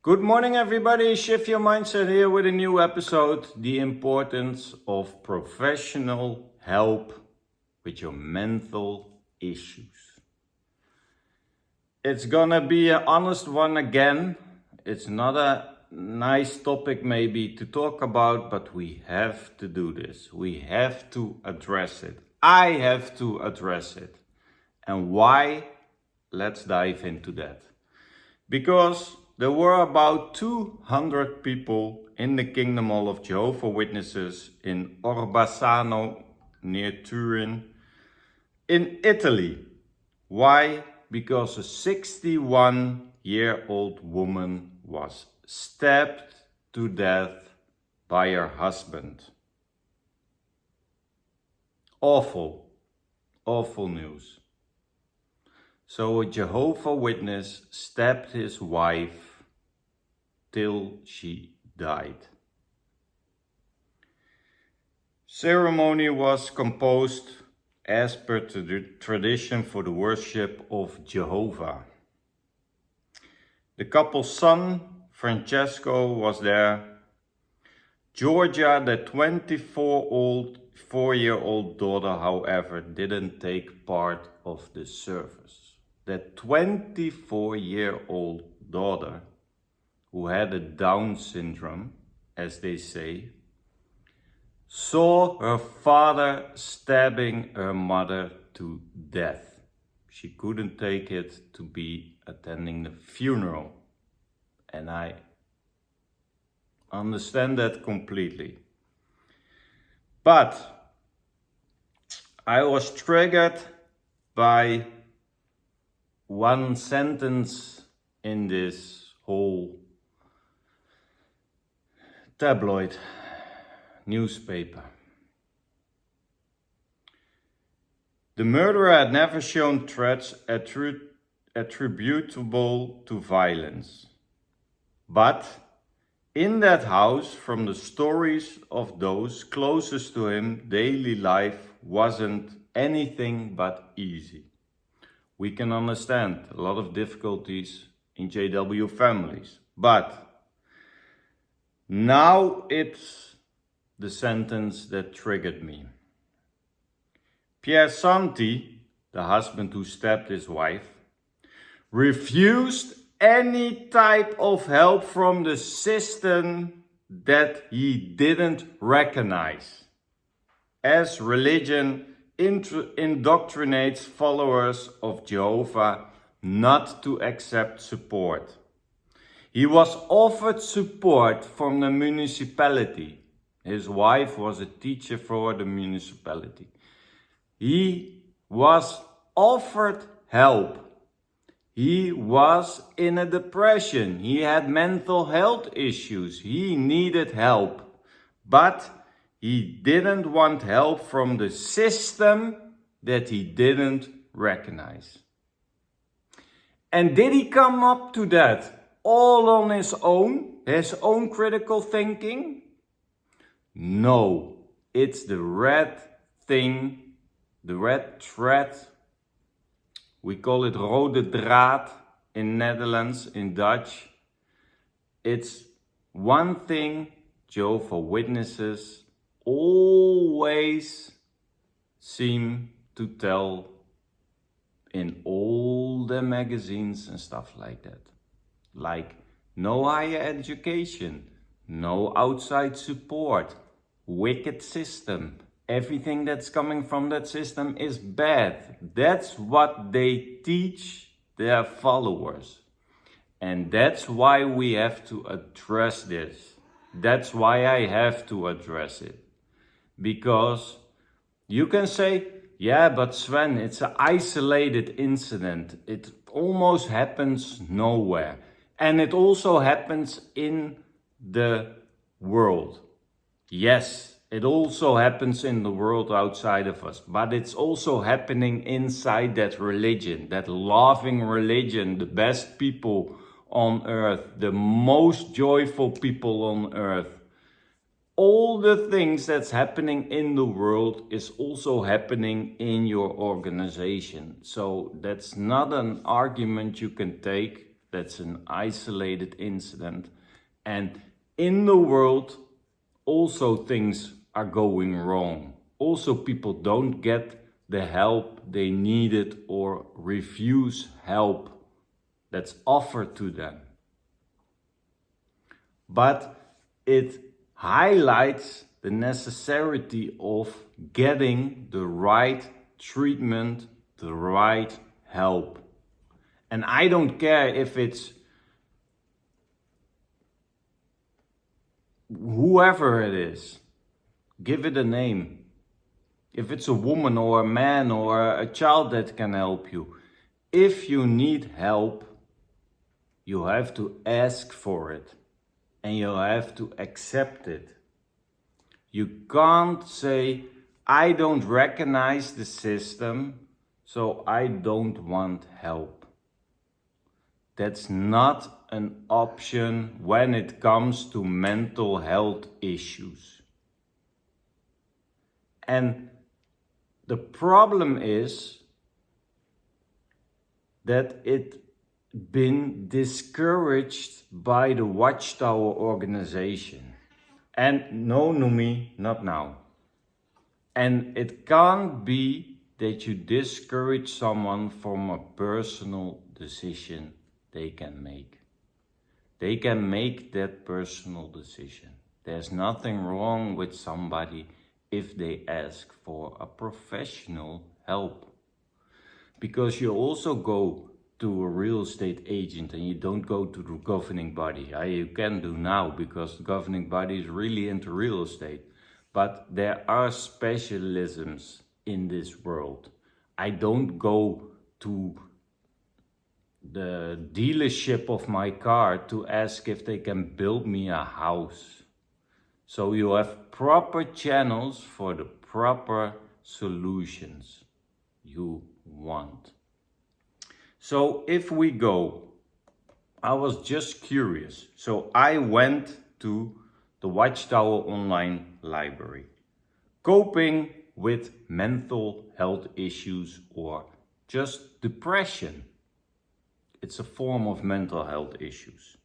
Good morning, everybody. Shift your mindset here with a new episode. The importance of professional help with your mental issues. It's gonna be an honest one again. It's not a nice topic maybe to talk about, but we have to do this. We have to address it. I have to address it. And why? Let's dive into that. Because there were about 200 people in the Kingdom Hall of Jehovah's Witnesses in Orbassano, near Turin, in Italy. Why? Because a 61-year-old woman was stabbed to death by her husband. Awful, awful news. So a Jehovah's Witness stabbed his wife till she died. Ceremony was composed as per the tradition for the worship of Jehovah. The couple's son, Francesco, was there. Georgia, the 24-year-old daughter, however, didn't take part of the service. That 24-year-old daughter, who had a Down syndrome, as they say, saw her father stabbing her mother to death. She couldn't take it to be attending the funeral. And I understand that completely. But I was triggered by one sentence in this whole tabloid newspaper. The murderer had never shown threats attributable to violence. But in that house, from the stories of those closest to him, daily life wasn't anything but easy. We can understand a lot of difficulties in JW families, but now it's the sentence that triggered me. Pierre Santi, the husband who stabbed his wife, refused any type of help from the system that he didn't recognize, as religion indoctrinates followers of Jehovah not to accept support. He was offered support from the municipality. His wife was a teacher for the municipality. He was offered help. He was in a depression. He had mental health issues. He needed help. But he didn't want help from the system that he didn't recognize. And did he come up to that all on his own critical thinking? No, it's the red thing, the red thread. We call it rode draad in Netherlands, in Dutch. It's one thing Jehovah's Witnesses always seem to tell in all the magazines and stuff like that. Like no higher education, no outside support, wicked system. Everything that's coming from that system is bad. That's what they teach their followers. And that's why we have to address this. That's why I have to address it. Because you can say, yeah, but Sven, it's an isolated incident. It almost happens nowhere. And it also happens in the world. Yes, it also happens in the world outside of us. But it's also happening inside that religion, that loving religion, the best people on earth, the most joyful people on earth. All the things that's happening in the world is also happening in your organization. So that's not an argument you can take That's an isolated incident. And in the world, also things are going wrong. Also, people don't get the help they needed or refuse help that's offered to them. But it highlights the necessity of getting the right treatment, the right help. And I don't care if it's whoever it is, give it a name. If it's a woman or a man or a child that can help you. If you need help, you have to ask for it and you have to accept it. You can't say, I don't recognize the system, so I don't want help. That's not an option when it comes to mental health issues. And the problem is that it's been discouraged by the Watchtower organization. And no, Numi, not now. And it can't be that you discourage someone from a personal decision they can make. They can make that personal decision. There's nothing wrong with somebody if they ask for a professional help. Because you also go to a real estate agent and you don't go to the governing body. You can do now because the governing body is really into real estate. But there are specialisms in this world. I don't go to the dealership of my car to ask if they can build me a house. So you have proper channels for the proper solutions you want. So if we go, I was just curious. So I went to the Watchtower online library. Coping with mental health issues or just depression. It's a form of mental health issues.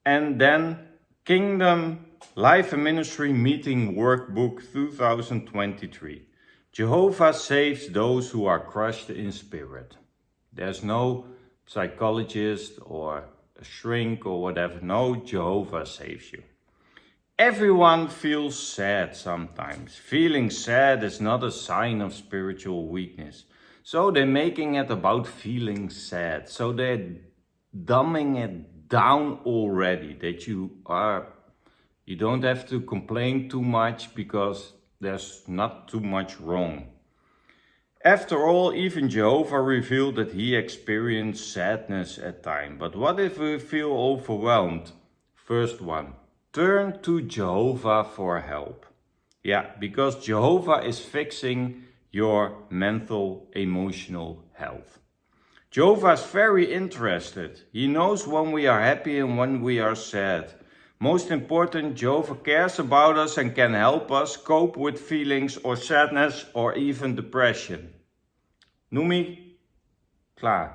And then Kingdom Life and Ministry Meeting Workbook 2023. Jehovah saves those who are crushed in spirit. There's no psychologist or a shrink or whatever. No, Jehovah saves you. Everyone feels sad sometimes. Feeling sad is not a sign of spiritual weakness. So they're making it about feeling sad. So they're dumbing it down already. That you don't have to complain too much because there's not too much wrong. After all, even Jehovah revealed that he experienced sadness at times. But what if we feel overwhelmed? First one, turn to Jehovah for help. Yeah, because Jehovah is fixing your mental, emotional health. Jehovah is very interested. He knows when we are happy and when we are sad. Most important, Jehovah cares about us and can help us cope with feelings or sadness or even depression. Numi, klaar.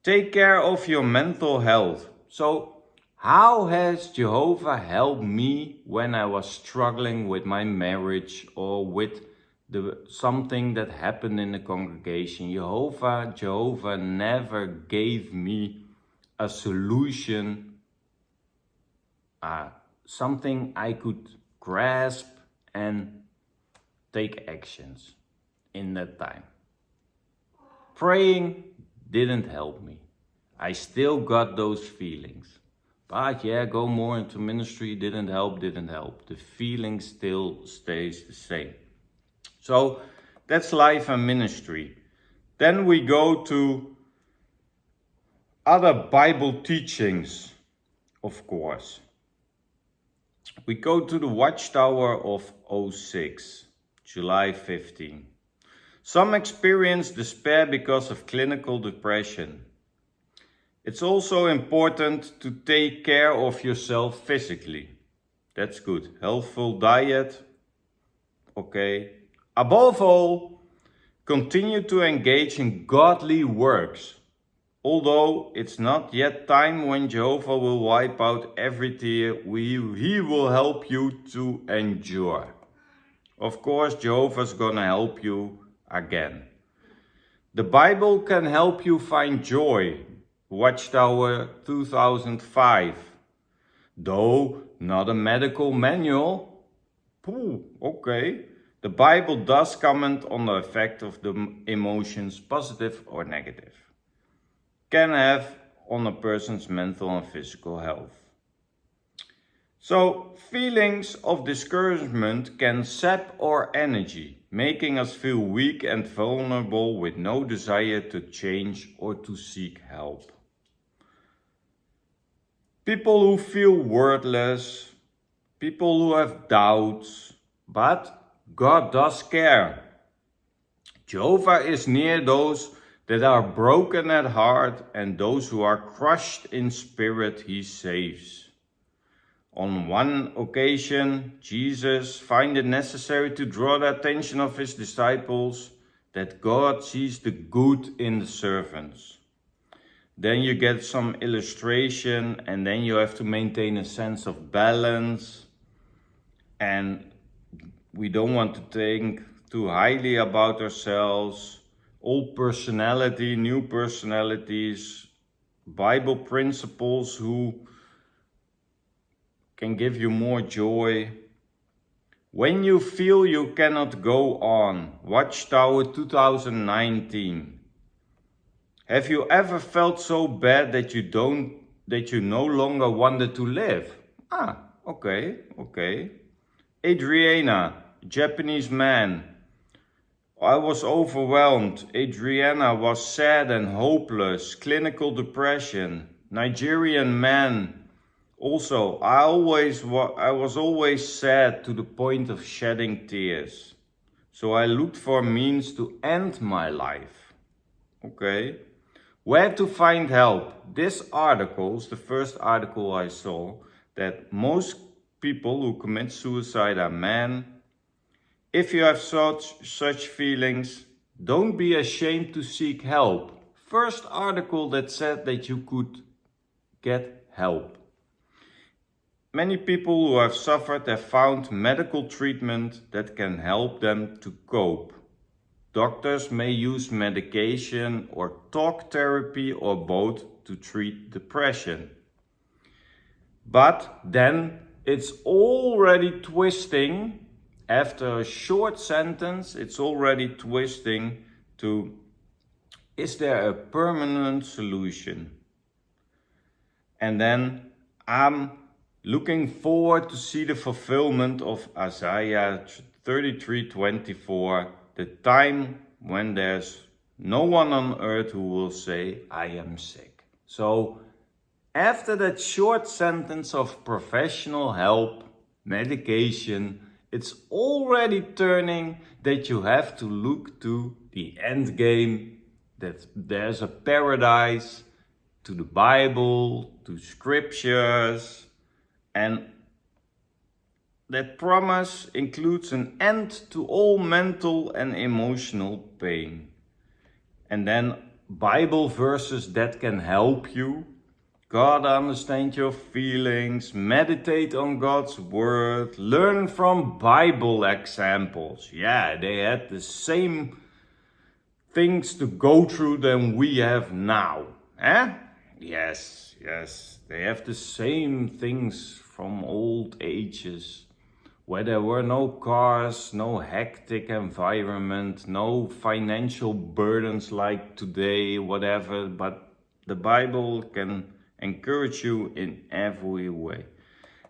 Take care of your mental health. So, how has Jehovah helped me when I was struggling with my marriage or with something that happened in the congregation? Jehovah never gave me a solution, something I could grasp and take actions in that time. Praying didn't help me. I still got those feelings. But go more into ministry, didn't help. The feeling still stays the same. So that's life and ministry. Then we go to other Bible teachings, of course. We go to the Watchtower of 06, July 15. Some experience despair because of clinical depression. It's also important to take care of yourself physically. That's good. Healthful diet. Okay. Above all, continue to engage in godly works. Although it's not yet time when Jehovah will wipe out every tear, He will help you to endure. Of course, Jehovah's gonna help you again. The Bible can help you find joy. Watchtower 2005. Though not a medical manual. Okay. The Bible does comment on the effect of the emotions, positive or negative, can have on a person's mental and physical health. So, feelings of discouragement can sap our energy, making us feel weak and vulnerable with no desire to change or to seek help. People who feel worthless, people who have doubts, but God does care. Jehovah is near those that are broken at heart, and those who are crushed in spirit He saves. On one occasion, Jesus found it necessary to draw the attention of His disciples that God sees the good in the servants. Then you get some illustration, and then you have to maintain a sense of balance. And we don't want to think too highly about ourselves. Old personality, new personalities, Bible principles who can give you more joy. When you feel you cannot go on, Watchtower 2019. Have you ever felt so bad that you no longer wanted to live? Okay. Adriana, Japanese man. I was overwhelmed. Adriana was sad and hopeless. Clinical depression. Nigerian man. Also, I was always sad to the point of shedding tears. So I looked for means to end my life. Okay. Where to find help? This article is the first article I saw that most people who commit suicide are men. If you have such feelings, don't be ashamed to seek help. First article that said that you could get help. Many people who have suffered have found medical treatment that can help them to cope. Doctors may use medication or talk therapy or both to treat depression. But then it's already twisting. After a short sentence, it's already twisting to, is there a permanent solution? And then I'm looking forward to see the fulfillment of Isaiah 33:24, the time when there's no one on earth who will say, I am sick. So after that short sentence of professional help, medication, it's already turning that you have to look to the end game, that there's a paradise, to the Bible, to scriptures, and that promise includes an end to all mental and emotional pain. And then Bible verses that can help you. God understand your feelings, meditate on God's word, learn from Bible examples. Yeah, they had the same things to go through than we have now. Yes, they have the same things from old ages, where there were no cars, no hectic environment, no financial burdens like today, whatever, but the Bible can encourage you in every way.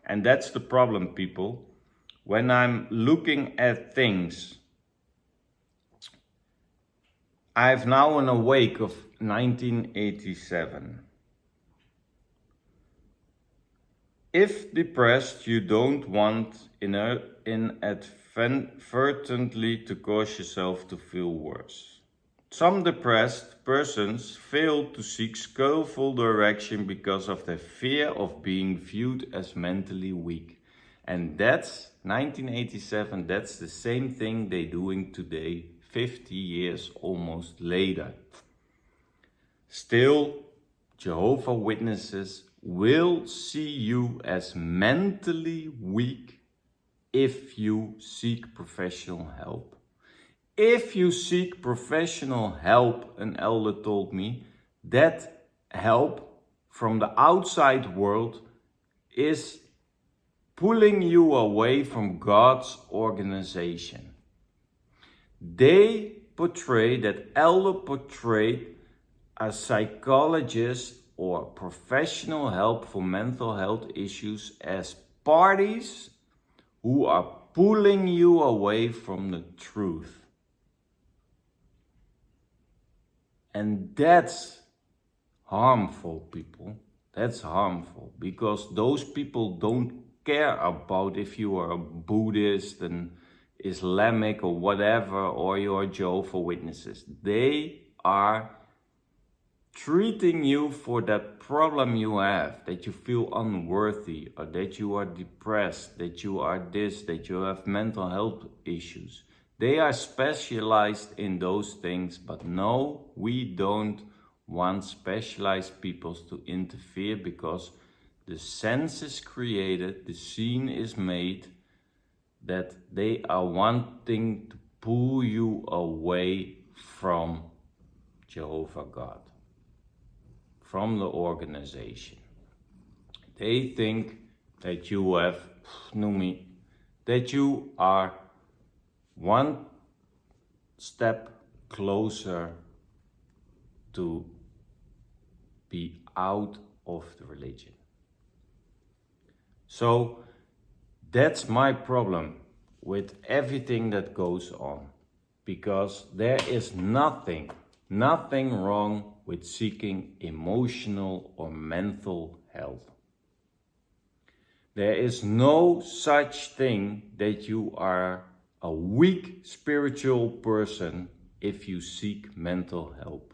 And that's the problem, people. When I'm looking at things, I've now an awake of 1987. If depressed, you don't want inadvertently to cause yourself to feel worse. Some depressed persons fail to seek skillful direction because of their fear of being viewed as mentally weak. And that's 1987, that's the same thing they're doing today, 50 years almost later. Still, Jehovah Witnesses will see you as mentally weak if you seek professional help. If you seek professional help, an elder told me, that help from the outside world is pulling you away from God's organization. Elder portrayed a psychologist or professional help for mental health issues as parties who are pulling you away from the truth. And that's harmful, people. That's harmful because those people don't care about if you are a Buddhist and Islamic or whatever, or you are Jehovah Witnesses. They are treating you for that problem you have, that you feel unworthy, or that you are depressed, that you are this, that you have mental health issues. They are specialized in those things, but no, we don't want specialized people to interfere because the sense is created, the scene is made, that they are wanting to pull you away from Jehovah God, from the organization. They think that you have, that you are one step closer to be out of the religion. So that's my problem with everything that goes on, because there is nothing wrong with seeking emotional or mental health. There is no such thing that you are a weak spiritual person if you seek mental help.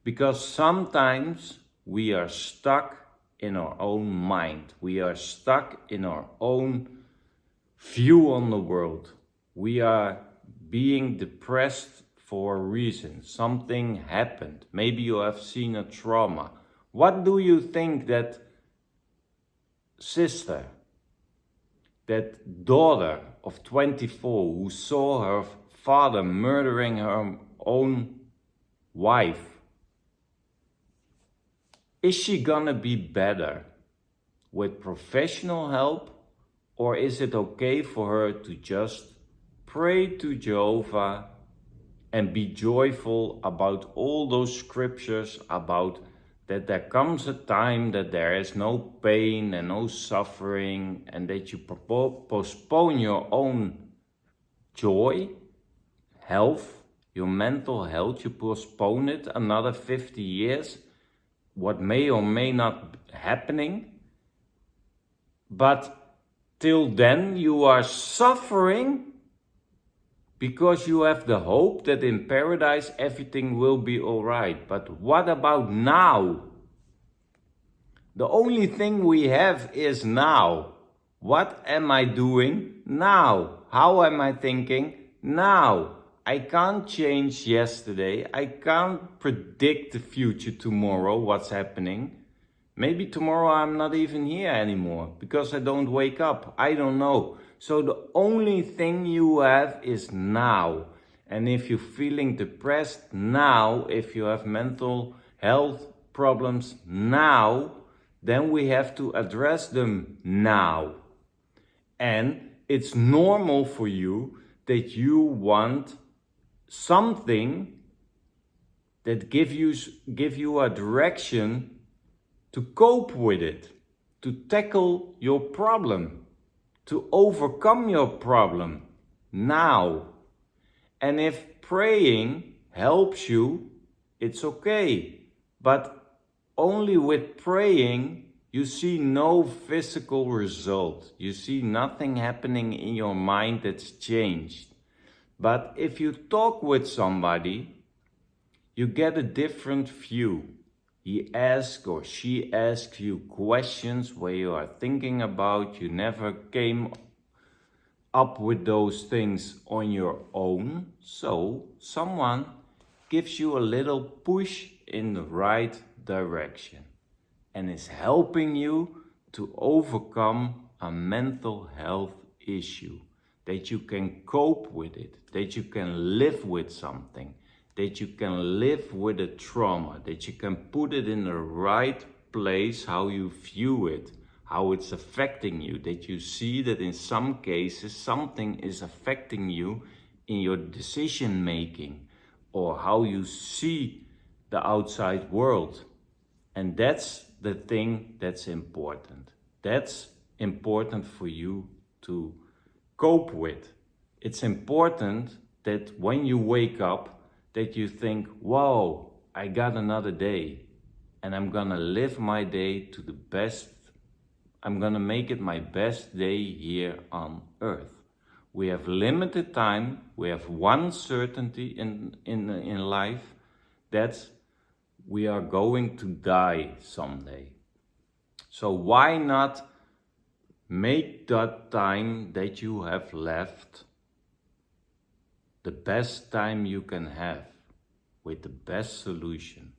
Because sometimes we are stuck in our own mind. We are stuck in our own view on the world. We are being depressed for a reason. Something happened. Maybe you have seen a trauma. What do you think that sister, that daughter of 24 who saw her father murdering her own wife, is she gonna be better with professional help, or is it okay for her to just pray to Jehovah and be joyful about all those scriptures about that there comes a time that there is no pain and no suffering, and that you postpone your own joy, health, your mental health, you postpone it another 50 years, what may or may not be happening, but till then you are suffering because you have the hope that in paradise everything will be all right. But what about now? The only thing we have is now. What am I doing now? How am I thinking now? I can't change yesterday. I can't predict the future tomorrow, what's happening. Maybe tomorrow I'm not even here anymore because I don't wake up. I don't know. So the only thing you have is now. And if you're feeling depressed now, if you have mental health problems now, then we have to address them now. And it's normal for you that you want something that give you a direction to cope with it, to tackle your problem, to overcome your problem now. And if praying helps you, it's okay. But only with praying, you see no physical result. You see nothing happening in your mind that's changed. But if you talk with somebody, you get a different view. He asks or she asks you questions where you are thinking about. You never came up with those things on your own. So someone gives you a little push in the right direction and is helping you to overcome a mental health issue, that you can cope with it, that you can live with something, that you can live with a trauma, that you can put it in the right place, how you view it, how it's affecting you, that you see that in some cases something is affecting you in your decision making or how you see the outside world. And that's the thing that's important. That's important for you to cope with. It's important that when you wake up, that you think, wow, I got another day and I'm gonna live my day to the best. I'm gonna make it my best day here on earth. We have limited time. We have one certainty in life. That's we are going to die someday. So why not make that time that you have left the best time you can have with the best solution?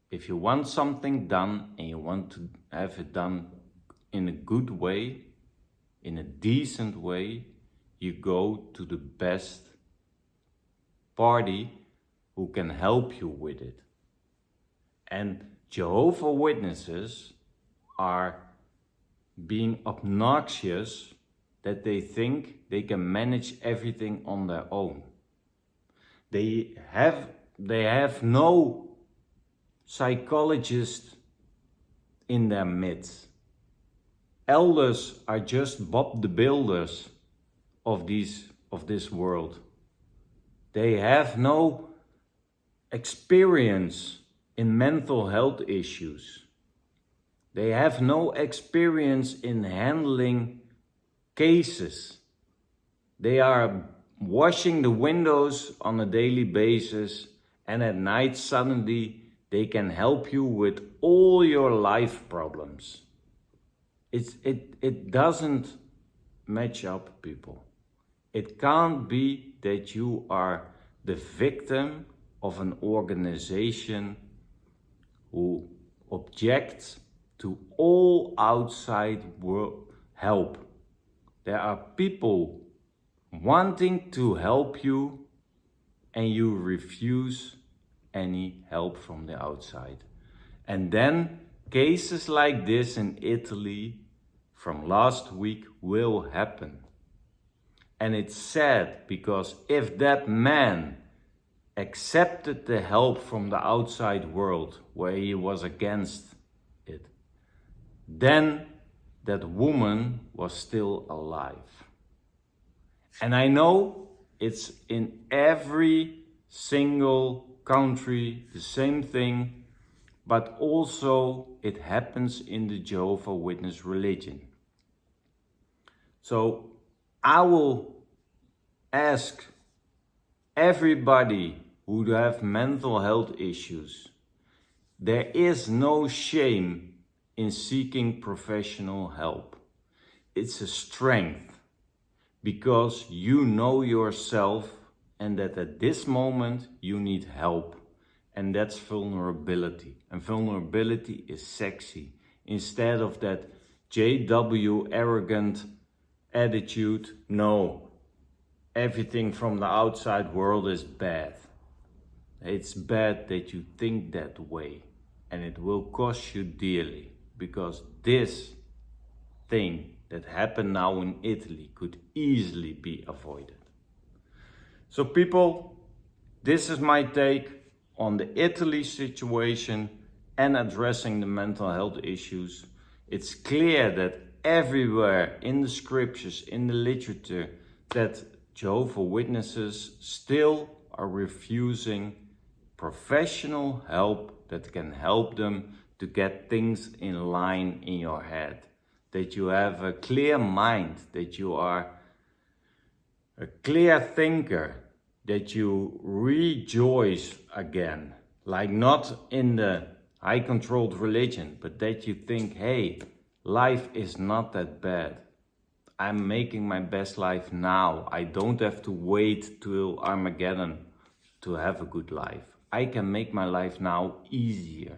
If you want something done and you want to have it done in a good way, in a decent way, you go to the best party who can help you with it. And Jehovah's Witnesses are being obnoxious that they think they can manage everything on their own. They have no psychologist in their midst. Elders are just Bob the Builders of this world. They have no experience in mental health issues. They have no experience in handling cases. They are washing the windows on a daily basis, and at night suddenly they can help you with all your life problems. It doesn't match up, people. It can't be that you are the victim of an organization who objects to all outside world help. There are people wanting to help you and you refuse any help from the outside. And then cases like this in Italy from last week will happen. And it's sad because if that man accepted the help from the outside world where he was against it, then that woman was still alive. And I know it's in every single country the same thing, but also it happens in the Jehovah's Witness religion. So I will ask everybody who have mental health issues, there is no shame in seeking professional help. It's a strength because you know yourself and that at this moment you need help. And that's vulnerability. And vulnerability is sexy. Instead of that JW arrogant attitude, no, everything from the outside world is bad. It's bad that you think that way, and it will cost you dearly, because this thing that happened now in Italy could easily be avoided. So people, this is my take on the Italy situation and addressing the mental health issues. It's clear that everywhere in the scriptures, in the literature, that Jehovah's Witnesses still are refusing professional help that can help them to get things in line in your head. That you have a clear mind, that you are a clear thinker, that you rejoice again, like not in the high-controlled religion, but that you think, hey, life is not that bad. I'm making my best life now. I don't have to wait till Armageddon to have a good life. I can make my life now easier.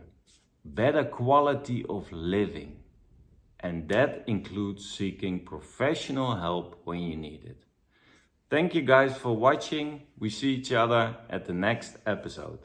better quality of living. And that includes seeking professional help when you need it. Thank you guys for watching. We see each other at the next episode.